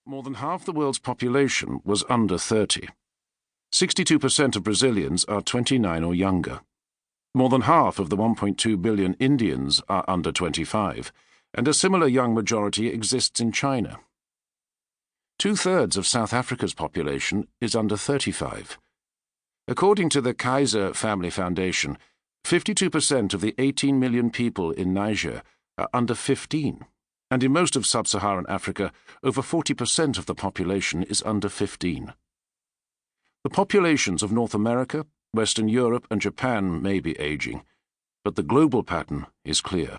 more than half the world's population was under 30. 62% of Brazilians are 29 or younger. More than half of the 1.2 billion Indians are under 25, and a similar young majority exists in China. Two-thirds of South Africa's population is under 35. According to the Kaiser Family Foundation, 52% of the 18 million people in Niger are under 15, and in most of sub-Saharan Africa, over 40% of the population is under 15. The populations of North America, Western Europe, and Japan may be aging, but the global pattern is clear.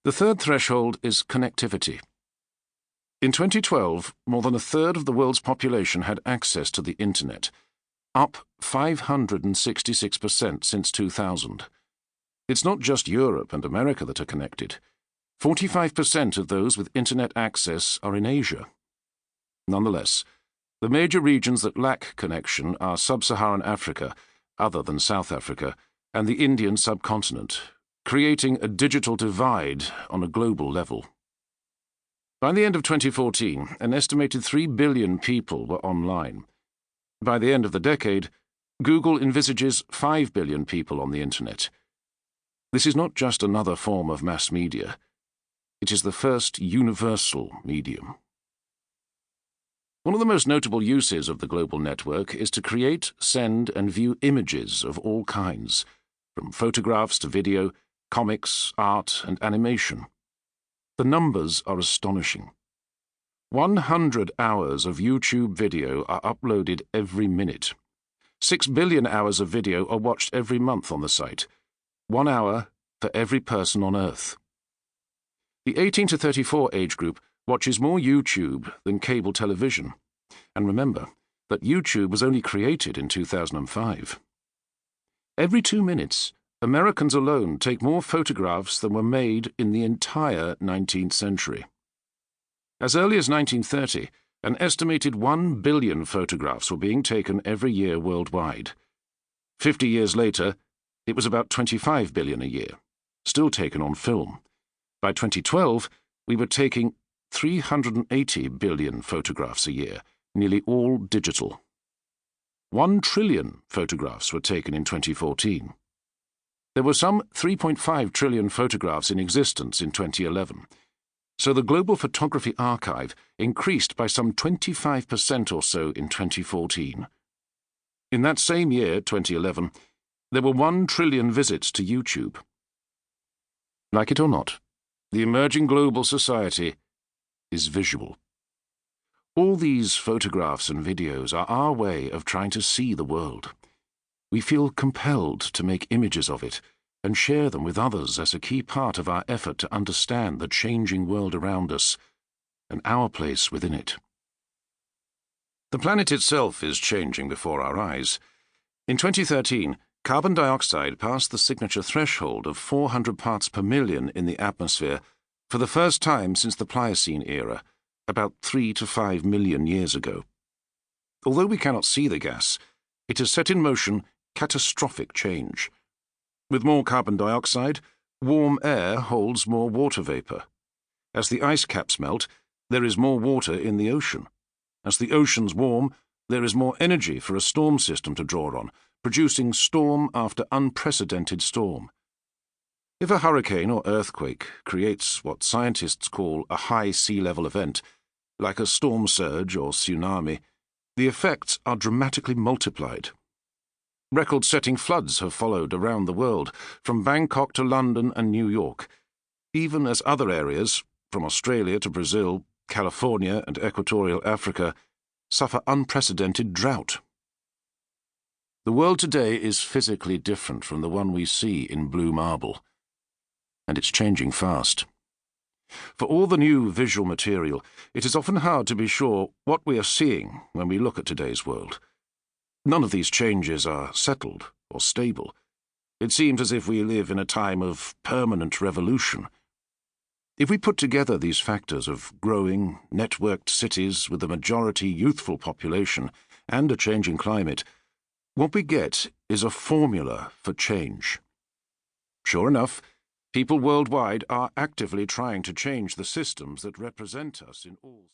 The third threshold is connectivity. In 2012, more than a third of the world's population had access to the Internet, up 566% since 2000. It's not just Europe and America that are connected. 45% of those with Internet access are in Asia. Nonetheless, the major regions that lack connection are sub-Saharan Africa, other than South Africa, and the Indian subcontinent, creating a digital divide on a global level. By the end of 2014, an estimated 3 billion people were online. By the end of the decade, Google envisages 5 billion people on the Internet. This is not just another form of mass media. It is the first universal medium. One of the most notable uses of the global network is to create, send, and view images of all kinds, from photographs to video, comics, art, and animation. The numbers are astonishing. 100 hours of YouTube video are uploaded every minute. 6 billion hours of video are watched every month on the site. 1 hour for every person on Earth. The 18 to 34 age group watches more YouTube than cable television. And remember that YouTube was only created in 2005. Every 2 minutes, Americans alone take more photographs than were made in the entire 19th century. As early as 1930, an estimated 1 billion photographs were being taken every year worldwide. 50 years later, it was about 25 billion a year, still taken on film. By 2012, we were taking 380 billion photographs a year, nearly all digital. 1 trillion photographs were taken in 2014. There were some 3.5 trillion photographs in existence in 2011, so the global photography archive increased by some 25% or so in 2014. In that same year, 2011, there were 1 trillion visits to YouTube. Like it or not, the emerging global society is visual. All these photographs and videos are our way of trying to see the world. We feel compelled to make images of it and share them with others as a key part of our effort to understand the changing world around us and our place within it. The planet itself is changing before our eyes. In 2013, carbon dioxide passed the signature threshold of 400 parts per million in the atmosphere for the first time since the Pliocene era, about 3 to 5 million years ago. Although we cannot see the gas, it has set in motion catastrophic change. With more carbon dioxide, warm air holds more water vapor. As the ice caps melt, there is more water in the ocean. As the oceans warm, there is more energy for a storm system to draw on, producing storm after unprecedented storm. If a hurricane or earthquake creates what scientists call a high sea level event, like a storm surge or tsunami, the effects are dramatically multiplied. Record-setting floods have followed around the world, from Bangkok to London and New York, even as other areas, from Australia to Brazil, California and equatorial Africa, suffer unprecedented drought. The world today is physically different from the one we see in blue marble, and it's changing fast. For all the new visual material, it is often hard to be sure what we are seeing when we look at today's world. None of these changes are settled or stable. It seems as if we live in a time of permanent revolution. If we put together these factors of growing, networked cities with a majority youthful population and a changing climate, what we get is a formula for change. Sure enough, people worldwide are actively trying to change the systems that represent us in all